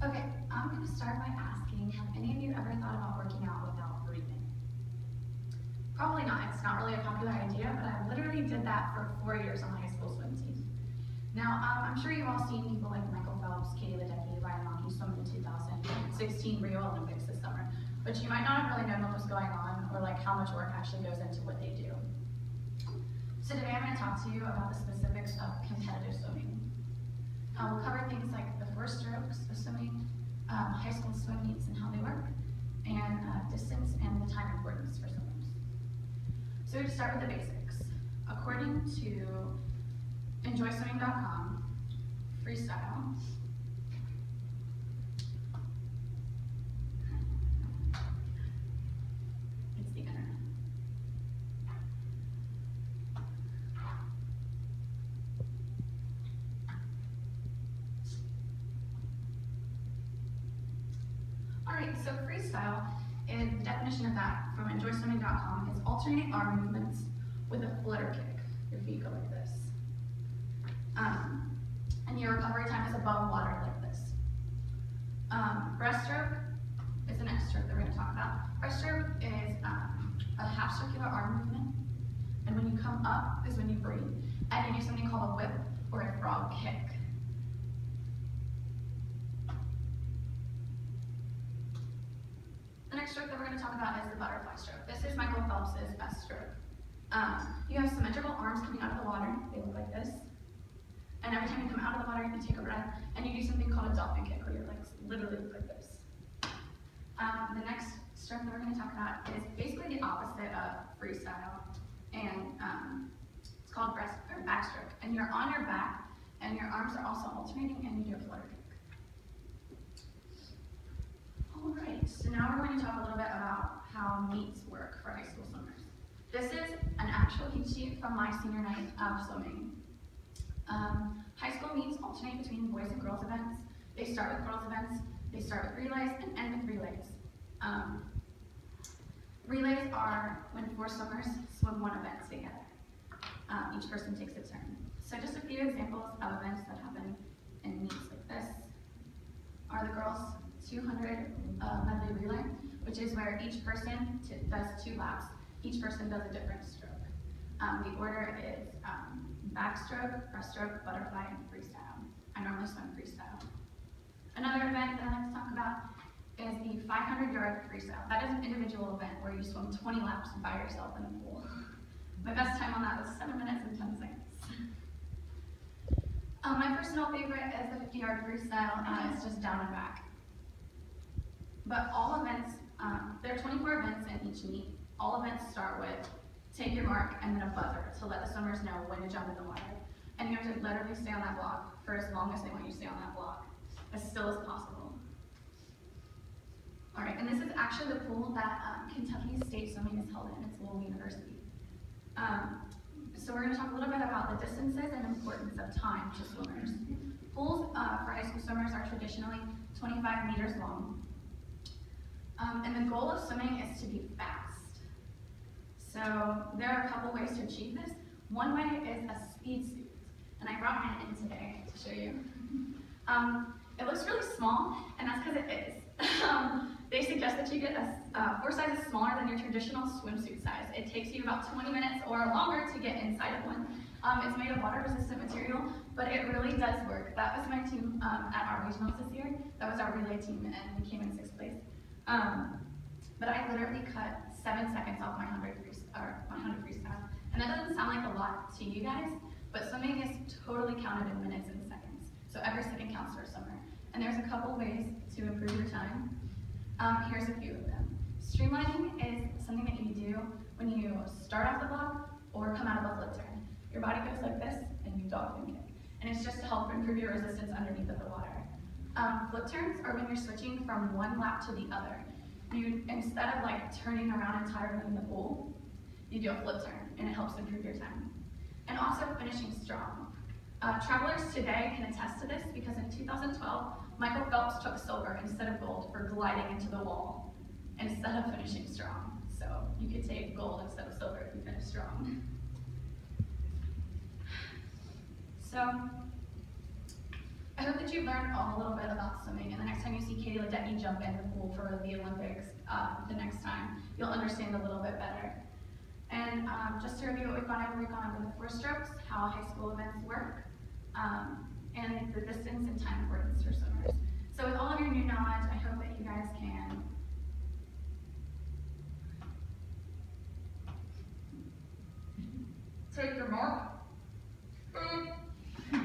Okay, I'm going to start by asking, have any of you ever thought about working out without breathing? Probably not. It's not really a popular idea, but I literally did that for 4 years on the high school swim team. Now, I'm sure you've all seen people like Michael Phelps, Katie Ledecky, Ryan Lochte swim in the 2016 Rio Olympics this summer, but you might not have really known what was going on or like how much work actually goes into what they do. So today I'm going to talk to you about the specifics of competitive swimming. We'll cover things like the first strokes of swimming, high school swim meets and how they work, and distance and the time importance for swimmers. So we start with the basics. According to enjoyswimming.com, freestyle it's the internet. Alright, so freestyle, and the definition of that from enjoyswimming.com is alternating arm movements with a flutter kick. Your feet go like this. And your recovery time is above water like this. Breaststroke is the next stroke that we're going to talk about. Breaststroke is a half circular arm movement, and when you come up is when you breathe, and you do something called a whip or a frog kick. The next stroke that we're going to talk about is the butterfly stroke. This is Michael Phelps' best stroke. You have symmetrical arms coming out of the water. They look like this. And every time you come out of the water, you take a breath, and you do something called a dolphin kick, where your legs literally look like this. The next stroke that we're going to talk about is basically the opposite of freestyle, and it's called backstroke. And you're on your back, and your arms are also alternating, and you do a flutter kick. Alright, so now we're going to talk a little bit about how meets work for high school swimmers. This is an actual heat sheet from my senior night of swimming. High school meets alternate between boys and girls events. They start with girls events, they start with relays, and end with relays. Relays are when 4 swimmers swim one event together. Each person takes a turn. So just a few examples of events that happen in meets like this are the girls' 200 medley relay, which is where each person does 2 laps. Each person does a different stroke. The order is backstroke, breaststroke, butterfly, and freestyle. I normally swim freestyle. Another event that I like to talk about is the 500-yard freestyle. That is an individual event where you swim 20 laps by yourself in the pool. My best time on that was 7 minutes and 10 seconds. My personal favorite is the 50-yard freestyle. It's just down and back. But all events, there are 24 events in each meet. All events start with take your mark and then a buzzer to let the swimmers know when to jump in the water. And you have to literally stay on that block for as long as they want you to stay on that block, as still as possible. All right, and this is actually the pool that Kentucky State Swimming is held in. It's Louisville University. So we're going to talk a little bit about the distances and importance of time to swimmers. Pools for high school swimmers are traditionally 25 meters long. And the goal of swimming is to be fast. So there are a couple ways to achieve this. One way is a speed suit, and I brought mine in today to show you. It looks really small, and that's because it is. They suggest that you get 4 sizes smaller than your traditional swimsuit size. It takes you about 20 minutes or longer to get inside of one. It's made of water-resistant material, but it really does work. That was my team at our regionals this year. That was our relay team, and we came in 6th place. But I literally cut 7 seconds off my 100 freestyle. And that doesn't sound like a lot to you guys, but swimming is totally counted in minutes and seconds. So every second counts for a swimmer. And there's a couple ways to improve your time. Here's a few of them. Streamlining is something that you do when you start off the block or come out of a flip turn. Your body goes like this, and you dolphin kick. And it's just to help improve your resistance underneath of the water. Flip turns are when you're switching from one lap to the other. You, instead of like turning around entirely in the pool, you do a flip turn, and it helps improve your time. And also finishing strong. Travelers today can attest to this because in 2012, Michael Phelps took silver instead of gold for gliding into the wall instead of finishing strong. So you could take gold instead of silver if you finish strong. So I hope that you've learned a little bit about swimming, and the next time you maybe let you jump in the pool for the Olympics the next time. You'll understand a little bit better. And just to review what we've gone over, we've gone over the 4 strokes, how high school events work, and the distance and time importance for swimmers. So with all of your new knowledge, I hope that you guys can take your mark.